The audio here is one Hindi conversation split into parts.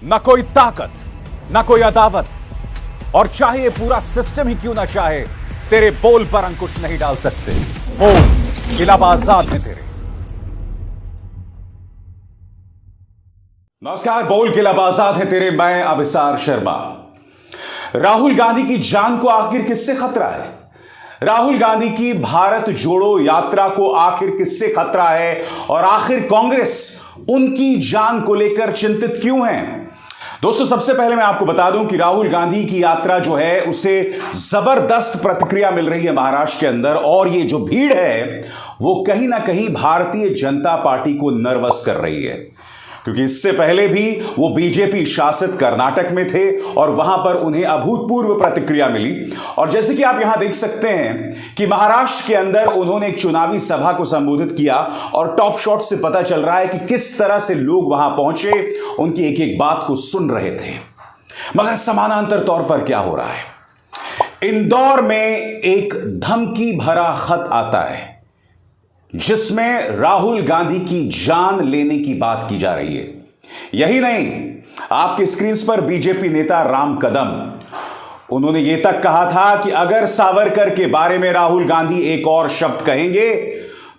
न कोई ताकत, न कोई अदावत, और चाहे ये पूरा सिस्टम ही क्यों ना चाहे, तेरे बोल पर अंकुश नहीं डाल सकते। बोल खिलाफ आजाद है तेरे। नमस्कार, बोल खिलाफ आजाद है तेरे। मैं अभिसार शर्मा। राहुल गांधी की जान को आखिर किससे खतरा है? राहुल गांधी की भारत जोड़ो यात्रा को आखिर किससे खतरा है? और आखिर कांग्रेस उनकी जान को लेकर चिंतित क्यों है? दोस्तों, सबसे पहले मैं आपको बता दूं कि राहुल गांधी की यात्रा जो है उसे जबरदस्त प्रतिक्रिया मिल रही है महाराष्ट्र के अंदर, और ये जो भीड़ है वो कहीं ना कहीं भारतीय जनता पार्टी को नर्वस कर रही है, क्योंकि इससे पहले भी वो बीजेपी शासित कर्नाटक में थे और वहां पर उन्हें अभूतपूर्व प्रतिक्रिया मिली। और जैसे कि आप यहां देख सकते हैं कि महाराष्ट्र के अंदर उन्होंने एक चुनावी सभा को संबोधित किया, और टॉप शॉट से पता चल रहा है कि किस तरह से लोग वहां पहुंचे, उनकी एक एक बात को सुन रहे थे। मगर समानांतर तौर पर क्या हो रहा है? इंदौर में एक धमकी भरा खत आता है जिसमें राहुल गांधी की जान लेने की बात की जा रही है। यही नहीं, आपकी स्क्रीन पर बीजेपी नेता राम कदम, उन्होंने यह तक कहा था कि अगर सावरकर के बारे में राहुल गांधी एक और शब्द कहेंगे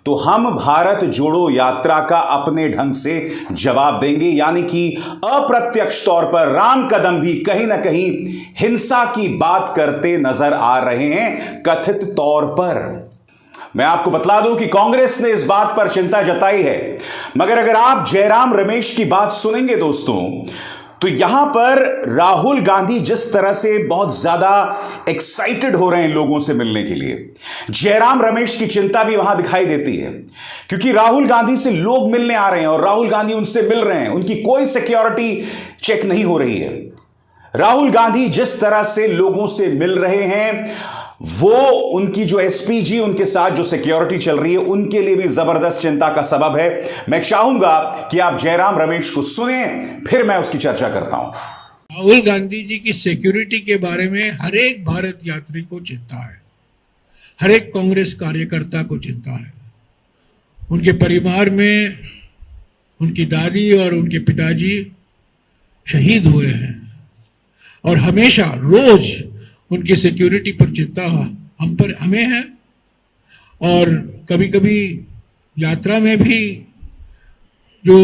तो हम भारत जोड़ो यात्रा का अपने ढंग से जवाब देंगे। यानी कि अप्रत्यक्ष तौर पर राम कदम भी कहीं ना कहीं हिंसा की बात करते नजर आ रहे हैं, कथित तौर पर। मैं आपको बतला दूं कि कांग्रेस ने इस बात पर चिंता जताई है, मगर अगर आप जयराम रमेश की बात सुनेंगे दोस्तों, तो यहां पर राहुल गांधी जिस तरह से बहुत ज्यादा एक्साइटेड हो रहे हैं लोगों से मिलने के लिए, जयराम रमेश की चिंता भी वहां दिखाई देती है, क्योंकि राहुल गांधी से लोग मिलने आ रहे हैं और राहुल गांधी उनसे मिल रहे हैं, उनकी कोई सिक्योरिटी चेक नहीं हो रही है। राहुल गांधी जिस तरह से लोगों से मिल रहे हैं, वो उनकी जो एसपीजी, उनके साथ जो सिक्योरिटी चल रही है, उनके लिए भी जबरदस्त चिंता का सबब है। मैं चाहूंगा कि आप जयराम रमेश को सुने, फिर मैं उसकी चर्चा करता हूं। राहुल गांधी जी की सिक्योरिटी के बारे में हर एक भारत यात्री को चिंता है, हर एक कांग्रेस कार्यकर्ता को चिंता है। उनके परिवार में उनकी दादी और उनके पिताजी शहीद हुए हैं, और हमेशा रोज उनकी सिक्योरिटी पर चिंता हमें है। और कभी कभी यात्रा में भी जो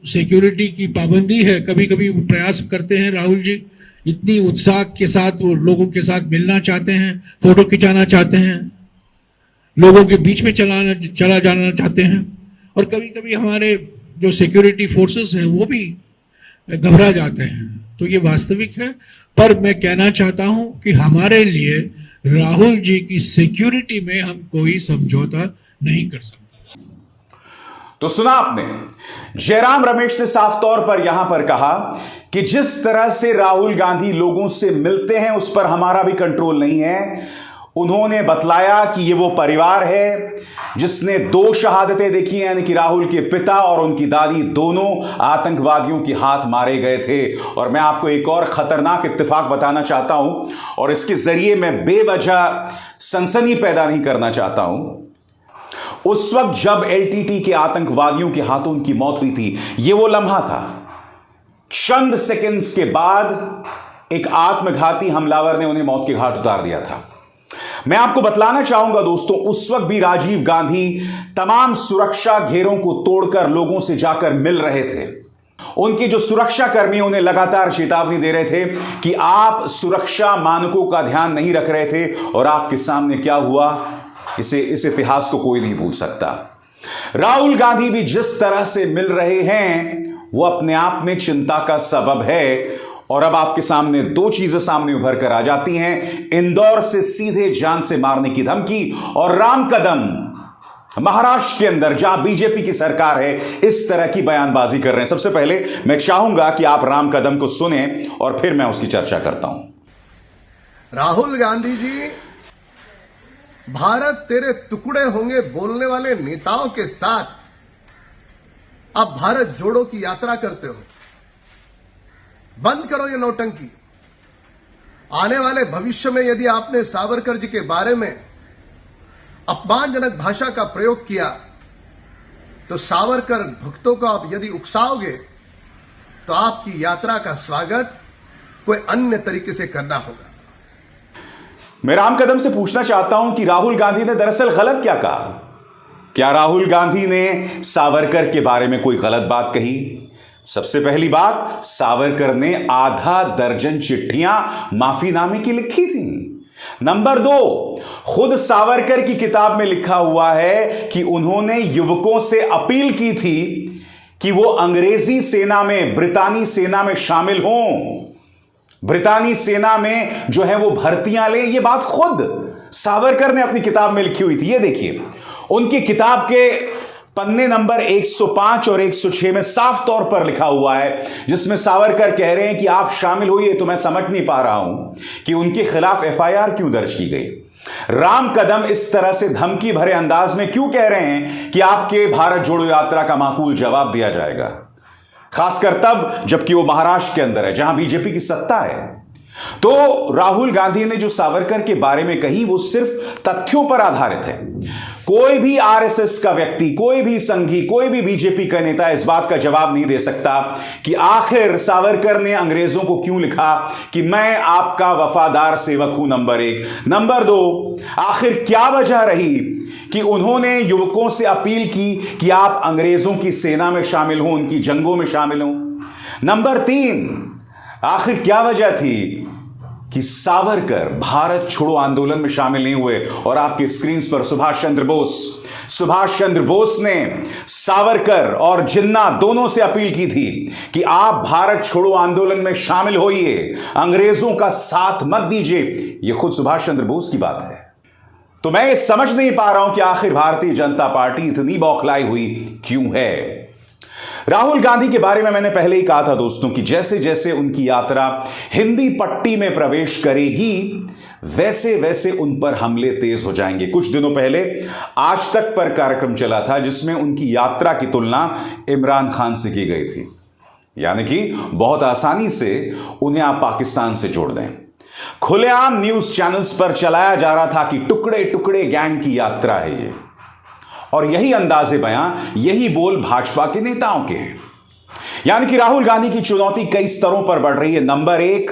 सिक्योरिटी की पाबंदी है, कभी कभी प्रयास करते हैं राहुल जी, इतनी उत्साह के साथ वो लोगों के साथ मिलना चाहते हैं, फोटो खिंचाना चाहते हैं, लोगों के बीच में चला जाना चाहते हैं, और कभी कभी हमारे जो सिक्योरिटी फोर्सेस हैं वो भी घबरा जाते हैं। तो ये वास्तविक है, पर मैं कहना चाहता हूं कि हमारे लिए राहुल जी की सिक्योरिटी में हम कोई समझौता नहीं कर सकते। तो सुना आपने, जयराम रमेश ने साफ तौर पर यहां पर कहा कि जिस तरह से राहुल गांधी लोगों से मिलते हैं उस पर हमारा भी कंट्रोल नहीं है। उन्होंने बतलाया कि ये वो परिवार है जिसने 2 शहादतें देखी हैं, यानी कि राहुल के पिता और उनकी दादी दोनों आतंकवादियों के हाथ मारे गए थे। और मैं आपको एक और खतरनाक इत्तेफाक बताना चाहता हूं, और इसके जरिए मैं बेवजह सनसनी पैदा नहीं करना चाहता हूं। उस वक्त जब एलटीटी के आतंकवादियों के हाथों उनकी मौत हुई थी, यह वो लम्हा था, चंद सेकंड्स के बाद एक आत्मघाती हमलावर ने उन्हें मौत के घाट उतार दिया था। मैं आपको बतलाना चाहूंगा दोस्तों, उस वक्त भी राजीव गांधी तमाम सुरक्षा घेरों को तोड़कर लोगों से जाकर मिल रहे थे। उनके जो सुरक्षा कर्मी उन्हें लगातार चेतावनी दे रहे थे कि आप सुरक्षा मानकों का ध्यान नहीं रख रहे थे, और आपके सामने क्या हुआ, इस इतिहास को कोई नहीं भूल सकता। राहुल गांधी भी जिस तरह से मिल रहे हैं वो अपने आप में चिंता का सबब है। और अब आपके सामने 2 चीजें सामने उभर कर आ जाती हैं, इंदौर से सीधे जान से मारने की धमकी, और राम कदम महाराष्ट्र के अंदर जहां बीजेपी की सरकार है इस तरह की बयानबाजी कर रहे हैं। सबसे पहले मैं चाहूंगा कि आप राम कदम को सुने और फिर मैं उसकी चर्चा करता हूं। राहुल गांधी जी, भारत तेरे टुकड़े होंगे बोलने वाले नेताओं के साथ आप भारत जोड़ो की यात्रा करते हो। बंद करो ये नौटंकी। आने वाले भविष्य में यदि आपने सावरकर जी के बारे में अपमानजनक भाषा का प्रयोग किया तो सावरकर भक्तों को आप यदि उकसाओगे तो आपकी यात्रा का स्वागत कोई अन्य तरीके से करना होगा। मैं राम कदम से पूछना चाहता हूं कि राहुल गांधी ने दरअसल गलत क्या कहा? क्या राहुल गांधी ने सावरकर के बारे में कोई गलत बात कही? सबसे पहली बात, सावरकर ने आधा दर्जन चिट्ठियां माफीनामे की लिखी थी। नंबर 2, खुद सावरकर की किताब में लिखा हुआ है कि उन्होंने युवकों से अपील की थी कि वो अंग्रेजी सेना में, ब्रितानी सेना में शामिल हों, ब्रितानी सेना में जो है वो भर्तियां लें। ये बात खुद सावरकर ने अपनी किताब में लिखी हुई थी। ये देखिए, उनकी किताब के पन्ने नंबर 105 और 106 में साफ तौर पर लिखा हुआ है, जिसमें सावरकर कह रहे हैं कि आप शामिल होइए। तो मैं समझ नहीं पा रहा हूं कि उनके खिलाफ एफआईआर क्यों दर्ज की गई। राम कदम इस तरह से धमकी भरे अंदाज में क्यों कह रहे हैं कि आपके भारत जोड़ो यात्रा का माकूल जवाब दिया जाएगा, खासकर तब जबकि वो महाराष्ट्र के अंदर है जहां बीजेपी की सत्ता है। तो राहुल गांधी ने जो सावरकर के बारे में कही वो सिर्फ तथ्यों पर आधारित है। कोई भी आरएसएस का व्यक्ति, कोई भी संघी, कोई भी बीजेपी का नेता इस बात का जवाब नहीं दे सकता कि आखिर सावरकर ने अंग्रेजों को क्यों लिखा कि मैं आपका वफादार सेवक हूं, नंबर 1। नंबर 2, आखिर क्या वजह रही कि उन्होंने युवकों से अपील की कि आप अंग्रेजों की सेना में शामिल हों, उनकी जंगों में शामिल हों। नंबर 3, आखिर क्या वजह थी कि सावरकर भारत छोड़ो आंदोलन में शामिल नहीं हुए। और आपकी स्क्रीन पर सुभाष चंद्र बोस ने सावरकर और जिन्ना दोनों से अपील की थी कि आप भारत छोड़ो आंदोलन में शामिल होइए, अंग्रेजों का साथ मत दीजिए। यह खुद सुभाष चंद्र बोस की बात है। तो मैं ये समझ नहीं पा रहा हूं कि आखिर भारतीय जनता पार्टी इतनी बौखलाई हुई क्यों है। राहुल गांधी के बारे में मैंने पहले ही कहा था दोस्तों कि जैसे जैसे उनकी यात्रा हिंदी पट्टी में प्रवेश करेगी वैसे वैसे उन पर हमले तेज हो जाएंगे। कुछ दिनों पहले आज तक पर कार्यक्रम चला था जिसमें उनकी यात्रा की तुलना इमरान खान से की गई थी, यानी कि बहुत आसानी से उन्हें आप पाकिस्तान से जोड़ दें। खुलेआम न्यूज चैनल्स पर चलाया जा रहा था कि टुकड़े टुकड़े गैंग की यात्रा है ये, और यही अंदाजे बयां, यही बोल भाजपा के नेताओं के हैं। यानी कि राहुल गांधी की चुनौती कई स्तरों पर बढ़ रही है। नंबर 1,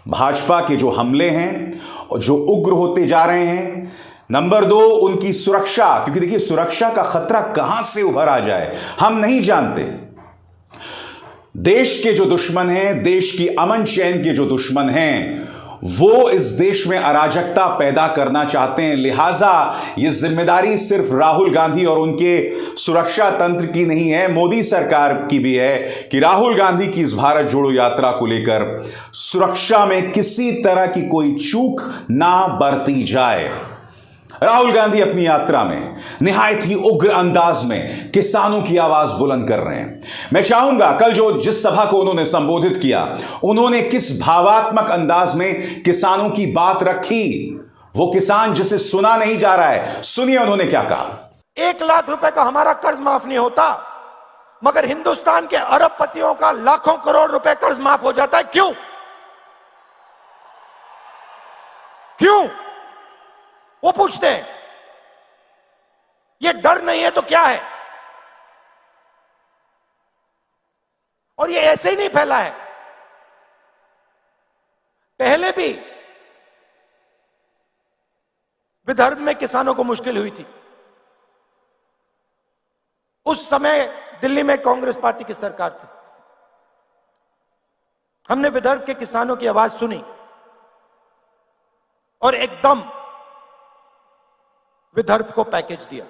भाजपा के जो हमले हैं और जो उग्र होते जा रहे हैं। नंबर 2, उनकी सुरक्षा, क्योंकि देखिए सुरक्षा का खतरा कहां से उभर आ जाए हम नहीं जानते। देश के जो दुश्मन हैं, देश की अमन चैन के जो दुश्मन हैं, वो इस देश में अराजकता पैदा करना चाहते हैं। लिहाजा यह जिम्मेदारी सिर्फ राहुल गांधी और उनके सुरक्षा तंत्र की नहीं है, मोदी सरकार की भी है कि राहुल गांधी की इस भारत जोड़ो यात्रा को लेकर सुरक्षा में किसी तरह की कोई चूक ना बरती जाए। राहुल गांधी अपनी यात्रा में निहायत ही उग्र अंदाज में किसानों की आवाज बुलंद कर रहे हैं। मैं चाहूंगा कल जिस सभा को उन्होंने संबोधित किया, उन्होंने किस भावात्मक अंदाज में किसानों की बात रखी। वो किसान जिसे सुना नहीं जा रहा है, सुनिए उन्होंने क्या कहा। 1 लाख रुपए का हमारा कर्ज माफ नहीं होता, मगर हिंदुस्तान के अरबपतियों का लाखों करोड़ रुपए कर्ज माफ हो जाता है। क्यों? वो पूछते हैं। ये डर नहीं है तो क्या है? और ये ऐसे ही नहीं फैला है, पहले भी विदर्भ में किसानों को मुश्किल हुई थी। उस समय दिल्ली में कांग्रेस पार्टी की सरकार थी। हमने विदर्भ के किसानों की आवाज सुनी और एकदम विदर्भ को पैकेज दिया।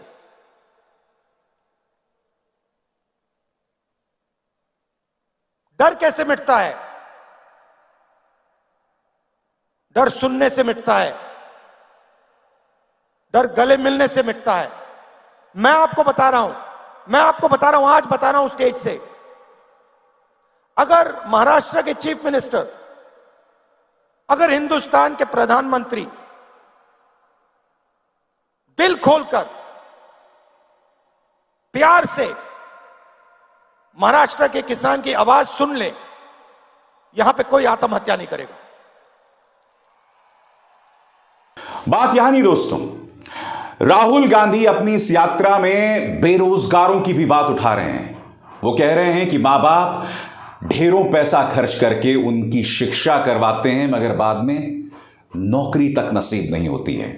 डर कैसे मिटता है? डर सुनने से मिटता है, डर गले मिलने से मिटता है। मैं आपको बता रहा हूं, आज बता रहा हूं स्टेज से, अगर महाराष्ट्र के चीफ मिनिस्टर, अगर हिंदुस्तान के प्रधानमंत्री दिल खोलकर प्यार से महाराष्ट्र के किसान की आवाज सुन ले, यहां पे कोई आत्महत्या नहीं करेगा। बात यहां नहीं दोस्तों, राहुल गांधी अपनी इस यात्रा में बेरोजगारों की भी बात उठा रहे हैं। वो कह रहे हैं कि मां बाप ढेरों पैसा खर्च करके उनकी शिक्षा करवाते हैं, मगर बाद में नौकरी तक नसीब नहीं होती है।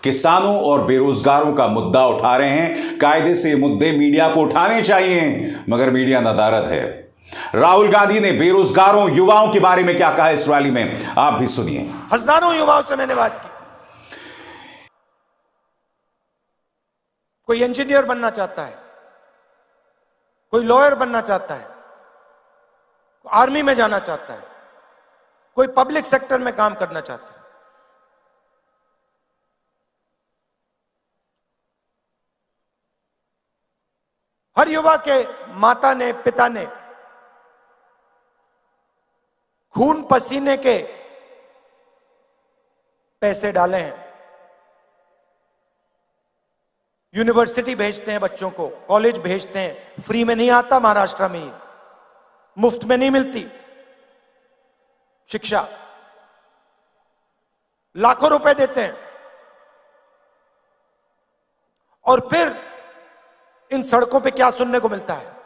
किसानों और बेरोजगारों का मुद्दा उठा रहे हैं। कायदे से मुद्दे मीडिया को उठाने चाहिए, मगर मीडिया नदारद है। राहुल गांधी ने बेरोजगारों युवाओं के बारे में क्या कहा इस रैली में, आप भी सुनिए। हजारों युवाओं से मैंने बात की। कोई इंजीनियर बनना चाहता है, कोई लॉयर बनना चाहता है, आर्मी में जाना चाहता है, कोई पब्लिक सेक्टर में काम करना चाहता है। हर युवा के माता ने, पिता ने खून पसीने के पैसे डाले हैं। यूनिवर्सिटी भेजते हैं बच्चों को, कॉलेज भेजते हैं। फ्री में नहीं आता महाराष्ट्र में, ही मुफ्त में नहीं मिलती शिक्षा, लाखों रुपए देते हैं। और फिर इन सड़कों पे क्या सुनने को मिलता है?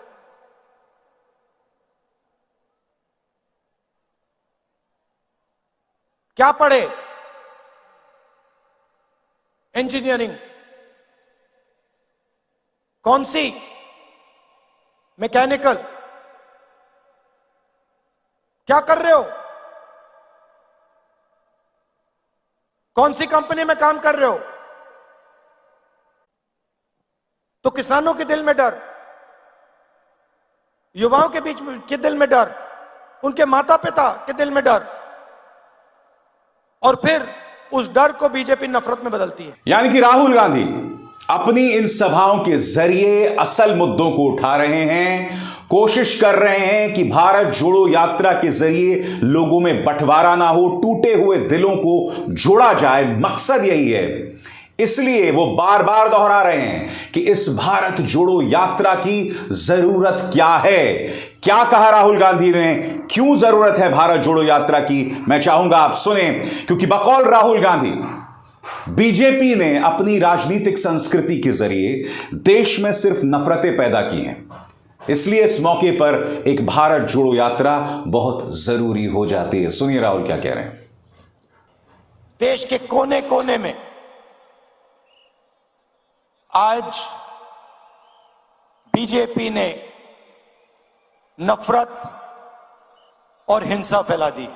क्या पढ़े? इंजीनियरिंग, कौन सी? मैकेनिकल। क्या कर रहे हो? कौन सी कंपनी में काम कर रहे हो? तो किसानों के दिल में डर, युवाओं के बीच के दिल में डर, उनके माता पिता के दिल में डर, और फिर उस डर को बीजेपी नफरत में बदलती है। यानी कि राहुल गांधी अपनी इन सभाओं के जरिए असल मुद्दों को उठा रहे हैं, कोशिश कर रहे हैं कि भारत जोड़ो यात्रा के जरिए लोगों में बंटवारा ना हो, टूटे हुए दिलों को जोड़ा जाए। मकसद यही है। इसलिए वो बार बार दोहरा रहे हैं कि इस भारत जोड़ो यात्रा की जरूरत क्या है। क्या कहा राहुल गांधी ने, क्यों जरूरत है भारत जोड़ो यात्रा की, मैं चाहूंगा आप सुने। क्योंकि बकौल राहुल गांधी, बीजेपी ने अपनी राजनीतिक संस्कृति के जरिए देश में सिर्फ नफरतें पैदा की हैं। इसलिए इस मौके पर एक भारत जोड़ो यात्रा बहुत जरूरी हो जाती है। सुनिए राहुल क्या कह रहे हैं। देश के कोने कोने में आज बीजेपी ने नफरत और हिंसा फैला दी,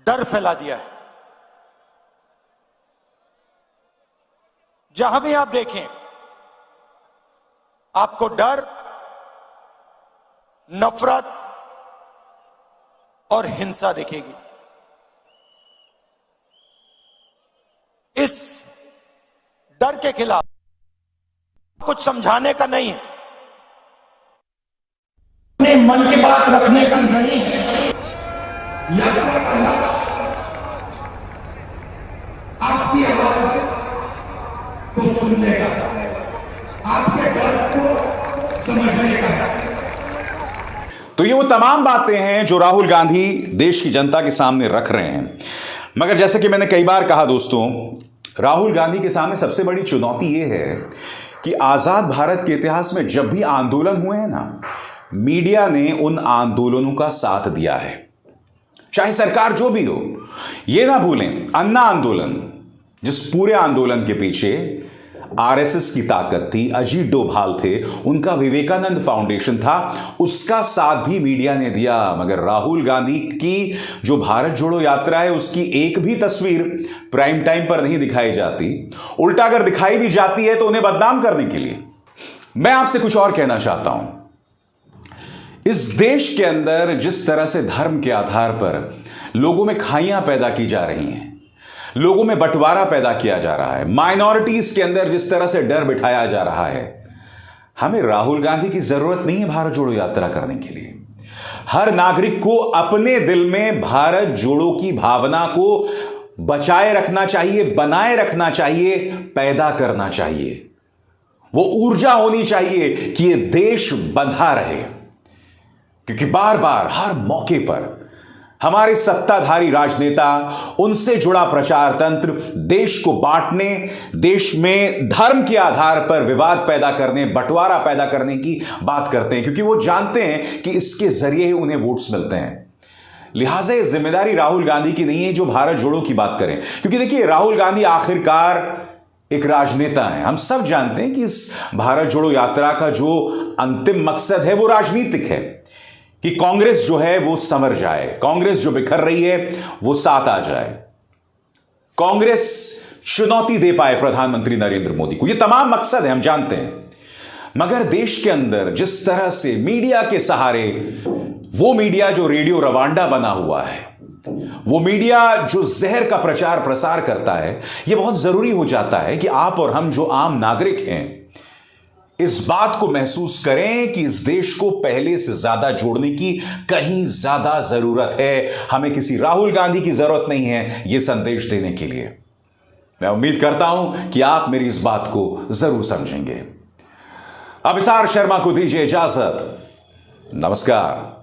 डर फैला दिया है। जहां भी आप देखें, आपको डर, नफरत और हिंसा दिखेगी। इस डर के खिलाफ कुछ समझाने का नहीं है, अपने मन की बात रखने का नहीं है। यात्रा का लक्ष्य आपकी आवाज से को सुनने का, आपके दर्द को समझने का। तो ये वो तमाम बातें हैं जो राहुल गांधी देश की जनता के सामने रख रहे हैं। मगर जैसे कि मैंने कई बार कहा दोस्तों, राहुल गांधी के सामने सबसे बड़ी चुनौती यह है कि आजाद भारत के इतिहास में जब भी आंदोलन हुए हैं ना, मीडिया ने उन आंदोलनों का साथ दिया है, चाहे सरकार जो भी हो। यह ना भूलें, अन्ना आंदोलन, जिस पूरे आंदोलन के पीछे आरएसएस की ताकत थी, अजीत डोभाल थे, उनका विवेकानंद फाउंडेशन था, उसका साथ भी मीडिया ने दिया। मगर राहुल गांधी की जो भारत जोड़ो यात्रा है, उसकी एक भी तस्वीर प्राइम टाइम पर नहीं दिखाई जाती। उल्टा अगर दिखाई भी जाती है तो उन्हें बदनाम करने के लिए। मैं आपसे कुछ और कहना चाहता हूं। इस देश के अंदर जिस तरह से धर्म के आधार पर लोगों में खाइयां पैदा की जा रही हैं, लोगों में बंटवारा पैदा किया जा रहा है, माइनॉरिटीज के अंदर जिस तरह से डर बिठाया जा रहा है, हमें राहुल गांधी की जरूरत नहीं है भारत जोड़ो यात्रा करने के लिए। हर नागरिक को अपने दिल में भारत जोड़ो की भावना को बचाए रखना चाहिए, बनाए रखना चाहिए, पैदा करना चाहिए। वो ऊर्जा होनी चाहिए कि ये देश बंधा रहे। क्योंकि बार बार हर मौके पर हमारे सत्ताधारी राजनेता, उनसे जुड़ा प्रचार तंत्र देश को बांटने, देश में धर्म के आधार पर विवाद पैदा करने, बंटवारा पैदा करने की बात करते हैं, क्योंकि वो जानते हैं कि इसके जरिए ही उन्हें वोट्स मिलते हैं। लिहाजा ये जिम्मेदारी राहुल गांधी की नहीं है जो भारत जोड़ो की बात करें, क्योंकि देखिए राहुल गांधी आखिरकार एक राजनेता है। हम सब जानते हैं कि इस भारत जोड़ो यात्रा का जो अंतिम मकसद है वो राजनीतिक है, कि कांग्रेस जो है वो संवर जाए, कांग्रेस जो बिखर रही है वो साथ आ जाए, कांग्रेस चुनौती दे पाए प्रधानमंत्री नरेंद्र मोदी को। ये तमाम मकसद है, हम जानते हैं। मगर देश के अंदर जिस तरह से मीडिया के सहारे, वो मीडिया जो रेडियो रवांडा बना हुआ है, वो मीडिया जो जहर का प्रचार प्रसार करता है, यह बहुत जरूरी हो जाता है कि आप और हम जो आम नागरिक हैं इस बात को महसूस करें कि इस देश को पहले से ज्यादा जोड़ने की कहीं ज्यादा जरूरत है। हमें किसी राहुल गांधी की जरूरत नहीं है यह संदेश देने के लिए। मैं उम्मीद करता हूं कि आप मेरी इस बात को जरूर समझेंगे। अभिसार शर्मा को दीजिए इजाजत। नमस्कार।